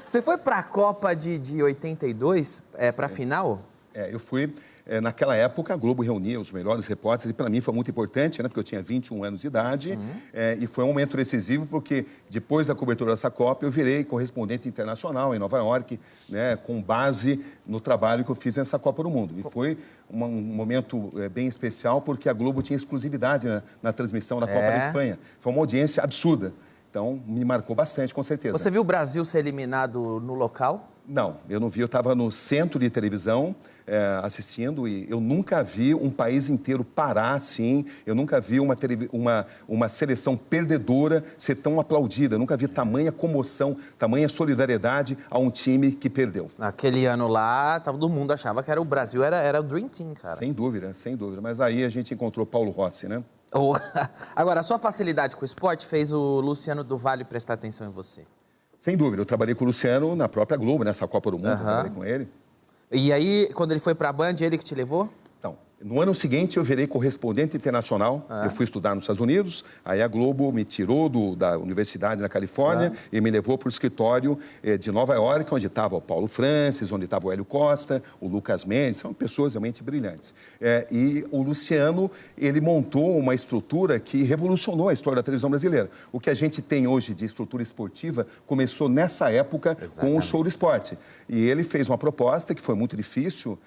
Você foi para a Copa de 82, para a final? Eu fui. Naquela época, a Globo reunia os melhores repórteres e, para mim, foi muito importante, né? Porque eu tinha 21 anos de idade e foi um momento decisivo porque, depois da cobertura dessa Copa, eu virei correspondente internacional em Nova York, né? Com base no trabalho que eu fiz nessa Copa do Mundo. E foi um momento bem especial porque a Globo tinha exclusividade na transmissão da Copa da Espanha. Foi uma audiência absurda. Então, me marcou bastante, com certeza. Você viu o Brasil ser eliminado no local? Não, eu não vi. Eu estava no centro de televisão assistindo e eu nunca vi um país inteiro parar assim. Eu nunca vi uma seleção perdedora ser tão aplaudida. Eu nunca vi tamanha comoção, tamanha solidariedade a um time que perdeu. Naquele ano lá, todo mundo achava que o Brasil era o Dream Team, cara. Sem dúvida, sem dúvida. Mas aí a gente encontrou Paulo Rossi, né? Agora, a sua facilidade com o esporte fez o Luciano do Vale prestar atenção em você? Sem dúvida. Eu trabalhei com o Luciano na própria Globo, nessa Copa do Mundo, eu trabalhei com ele. E aí, quando ele foi para a Band, ele que te levou? Então, no ano seguinte, eu virei correspondente internacional. Eu fui estudar nos Estados Unidos. Aí a Globo me tirou da universidade na Califórnia e me levou para o escritório de Nova York, onde estava o Paulo Francis, onde estava o Hélio Costa, o Lucas Mendes. São pessoas realmente brilhantes. E o Luciano, ele montou uma estrutura que revolucionou a história da televisão brasileira. O que a gente tem hoje de estrutura esportiva começou nessa época com o Show do Esporte. E ele fez uma proposta que foi muito difícil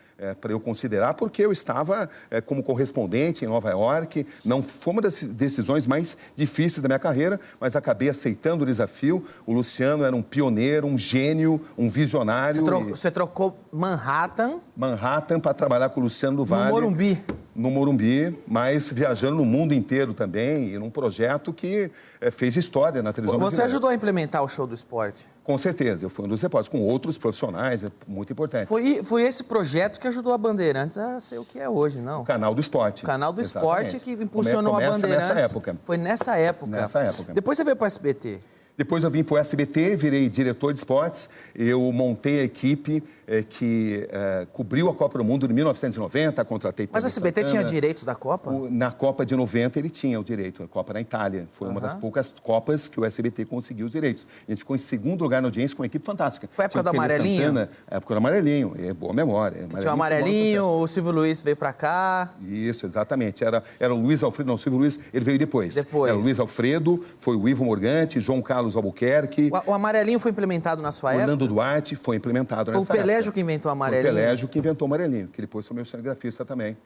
para eu considerar, porque eu estava como correspondente em Nova York. Não foi uma das decisões mais difíceis da minha carreira, mas acabei aceitando o desafio. O Luciano era um pioneiro, um gênio, um visionário. Você trocou Manhattan para trabalhar com o Luciano do Vale. No Morumbi. No Morumbi, mas viajando no mundo inteiro também, e num projeto que fez história na televisão brasileira. Você ajudou a implementar o Show do Esporte? Com certeza, eu fui um dos repórteres, com outros profissionais, muito importante. Foi esse projeto que ajudou a Bandeirantes a ser o que é hoje, não? O Canal do Esporte. O Canal do Esporte que impulsionou a Bandeirantes. Nessa época. Foi nessa época. Nessa época. Depois você veio para o SBT. Depois eu vim para o SBT, virei diretor de esportes. Eu montei a equipe que cobriu a Copa do Mundo de 1990, contratei... Mas o SBT tinha direitos da Copa? Na Copa de 90 ele tinha o direito, a Copa na Itália. Foi uma das poucas Copas que o SBT conseguiu os direitos. A gente ficou em segundo lugar na audiência com uma equipe fantástica. Foi a época do Amarelinho? Santana, época do Amarelinho, boa memória. Tinha o Amarelinho, o Silvio Luiz veio para cá. Isso, exatamente. Era o Luiz Alfredo, não, o Silvio Luiz, ele veio depois. Era o Luiz Alfredo, foi o Ivo Morgante, João Carlos Albuquerque. O Amarelinho foi implementado na sua época? Orlando Duarte foi implementado nessa época. Foi o Pelégio que inventou o Amarelinho? Foi o Pelégio que inventou o Amarelinho, que depois foi meu cinegrafista também.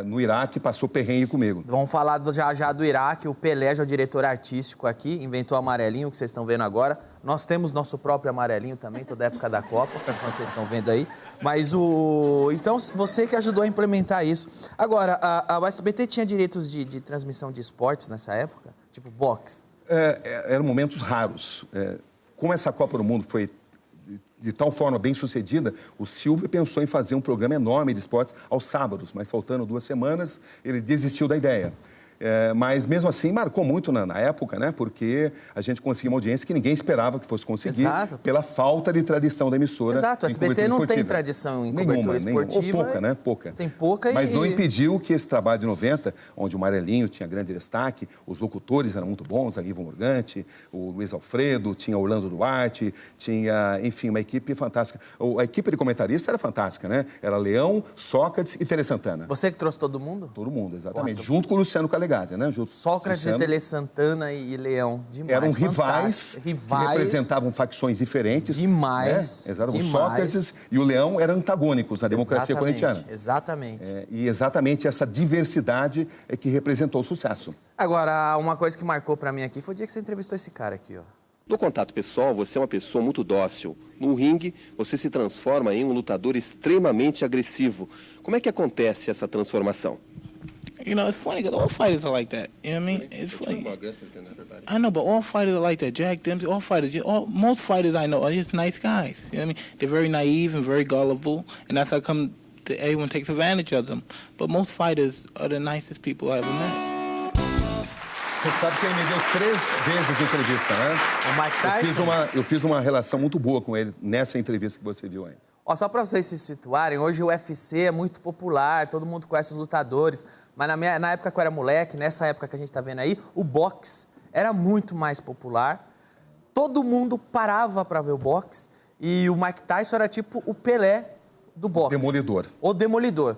No Iraque, passou perrengue comigo. Vamos falar já do Iraque. O Pelégio é o diretor artístico aqui, inventou o Amarelinho, que vocês estão vendo agora. Nós temos nosso próprio Amarelinho também, toda a época da Copa, como vocês estão vendo aí. Mas então, você que ajudou a implementar isso. Agora, a SBT tinha direitos de transmissão de esportes nessa época? Tipo boxe? Eram momentos raros. Como essa Copa do Mundo foi de tal forma bem sucedida, o Silvio pensou em fazer um programa enorme de esportes aos sábados, mas faltando 2 semanas, ele desistiu da ideia. Mas, mesmo assim, marcou muito na época, né? Porque a gente conseguiu uma audiência que ninguém esperava que fosse conseguir. Exato. Pela falta de tradição da emissora. Exato, o SBT não tem tradição em cobertura esportiva. Ou pouca, né? Pouca. Tem pouca. Mas não impediu que esse trabalho de 90, onde o Amarelinho tinha grande destaque, os locutores eram muito bons, a Ivo Morgante, o Luiz Alfredo, tinha Orlando Duarte, tinha, enfim, uma equipe fantástica. A equipe de comentarista era fantástica, né? Era Leão, Sócrates e Tele Santana. Você que trouxe todo mundo? Todo mundo, exatamente. Junto com o Luciano Calegari. Né? Sócrates e Tele Santana e Leão, demais. Eram rivais que representavam facções diferentes. Demais. Né? Exato. O Sócrates e o Leão eram antagônicos na democracia corintiana. Exatamente. E exatamente essa diversidade é que representou o sucesso. Agora, uma coisa que marcou pra mim aqui foi o dia que você entrevistou esse cara aqui, ó. No contato pessoal, você é uma pessoa muito dócil. No ringue, você se transforma em um lutador extremamente agressivo. Como é que acontece essa transformação? You know, it's funny because all fighters are like that. You know what I mean? It's funny. More aggressive than everybody. I know, but all fighters are like that. Jack Dempsey, most fighters I know are just nice guys. You know what I mean? They're very naive and very gullible, and that's how come everyone takes advantage of them. But most fighters are the nicest people I ever met. Você sabe que ele me deu 3 vezes entrevista, né? O Mike Tyson? Eu fiz uma relação muito boa com ele nessa entrevista que você viu aí. Ó, só para vocês se situarem, hoje o UFC é muito popular, todo mundo conhece os lutadores, mas na época que eu era moleque, nessa época que a gente tá vendo aí, o boxe era muito mais popular. todo mundo parava para ver o boxe e o Mike Tyson era tipo o Pelé do boxe. Demolidor. O Demolidor.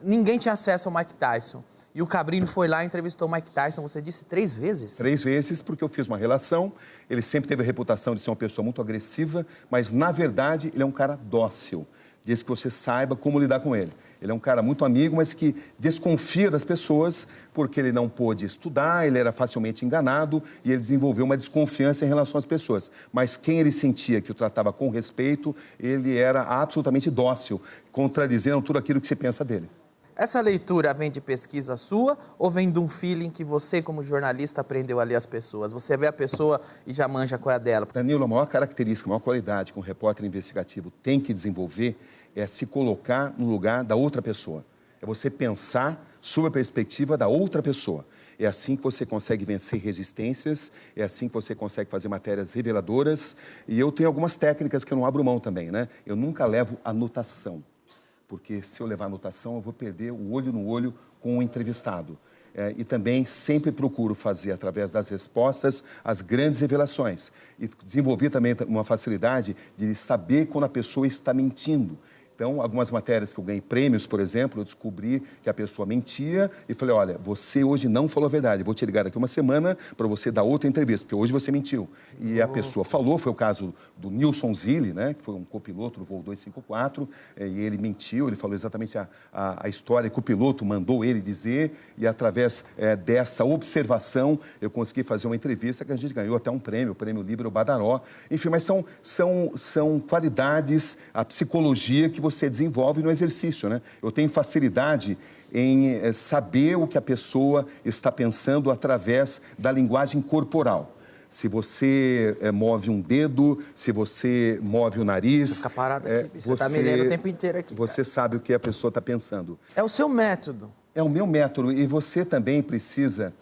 Ninguém tinha acesso ao Mike Tyson. E o Cabrini foi lá e entrevistou o Mike Tyson, você disse 3 vezes? 3 vezes, porque eu fiz uma relação. Ele sempre teve a reputação de ser uma pessoa muito agressiva, mas, na verdade, ele é um cara dócil. Diz que você saiba como lidar com ele. Ele é um cara muito amigo, mas que desconfia das pessoas porque ele não pôde estudar, ele era facilmente enganado e ele desenvolveu uma desconfiança em relação às pessoas. Mas quem ele sentia que o tratava com respeito, ele era absolutamente dócil, contradizendo tudo aquilo que se pensa dele. Essa leitura vem de pesquisa sua ou vem de um feeling que você, como jornalista, aprendeu a ler as pessoas? Você vê a pessoa e já manja qual é a dela? Danilo, a maior característica, a maior qualidade que um repórter investigativo tem que desenvolver é se colocar no lugar da outra pessoa. É você pensar sob a perspectiva da outra pessoa. É assim que você consegue vencer resistências, é assim que você consegue fazer matérias reveladoras. E eu tenho algumas técnicas que eu não abro mão também, né? Eu nunca levo anotação. Porque se eu levar anotação, eu vou perder o olho no olho com o entrevistado. E também sempre procuro fazer, através das respostas, as grandes revelações. E desenvolvi também uma facilidade de saber quando a pessoa está mentindo. Então, algumas matérias que eu ganhei prêmios, por exemplo, eu descobri que a pessoa mentia e falei, olha, você hoje não falou a verdade, vou te ligar daqui uma semana para você dar outra entrevista, porque hoje você mentiu. E a pessoa falou, foi o caso do Nilson Zilli, né, que foi um copiloto do voo 254, e ele mentiu, ele falou exatamente a história que o piloto mandou ele dizer, e através dessa observação eu consegui fazer uma entrevista que a gente ganhou até um prêmio, o Prêmio Líbero Badaró. Enfim, mas são qualidades, a psicologia que você desenvolve no exercício, né? Eu tenho facilidade em saber o que a pessoa está pensando através da linguagem corporal. Se você move um dedo, se você move o nariz... Fica parado aqui, você está me lendo o tempo inteiro aqui. Você sabe o que a pessoa está pensando. É o seu método. É o meu método e você também precisa...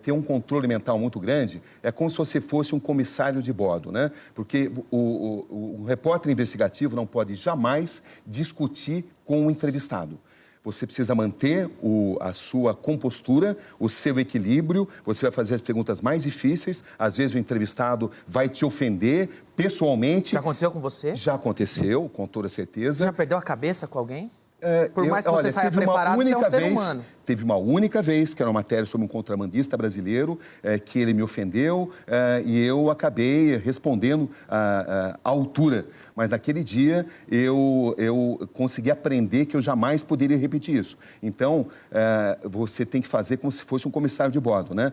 ter um controle mental muito grande, é como se você fosse um comissário de bordo, né? Porque o repórter investigativo não pode jamais discutir com o entrevistado. Você precisa manter a sua compostura, o seu equilíbrio, você vai fazer as perguntas mais difíceis, às vezes o entrevistado vai te ofender pessoalmente. Já aconteceu com você? Já aconteceu, com toda certeza. Você já perdeu a cabeça com alguém? Por mais que você saia teve preparado, você é um ser humano. Teve uma única vez, que era uma matéria sobre um contrabandista brasileiro, que ele me ofendeu e eu acabei respondendo à altura. Mas naquele dia eu consegui aprender que eu jamais poderia repetir isso. Então, você tem que fazer como se fosse um comissário de bordo, né?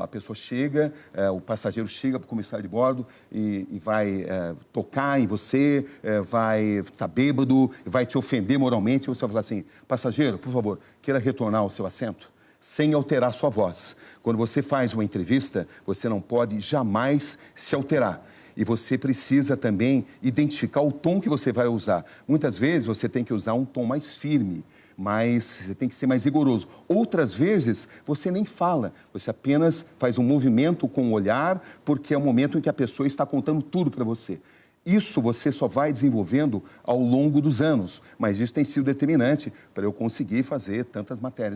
A pessoa chega, o passageiro chega para o comissário de bordo e vai tocar em você, vai estar bêbado, vai te ofender moralmente. Você vai falar assim, passageiro, por favor, queira retornar ao seu assento, sem alterar sua voz. Quando você faz uma entrevista, você não pode jamais se alterar. E você precisa também identificar o tom que você vai usar. Muitas vezes você tem que usar um tom mais firme, mas você tem que ser mais rigoroso. Outras vezes você nem fala, você apenas faz um movimento com o olhar, porque é o momento em que a pessoa está contando tudo para você. Isso você só vai desenvolvendo ao longo dos anos, mas isso tem sido determinante para eu conseguir fazer tantas matérias.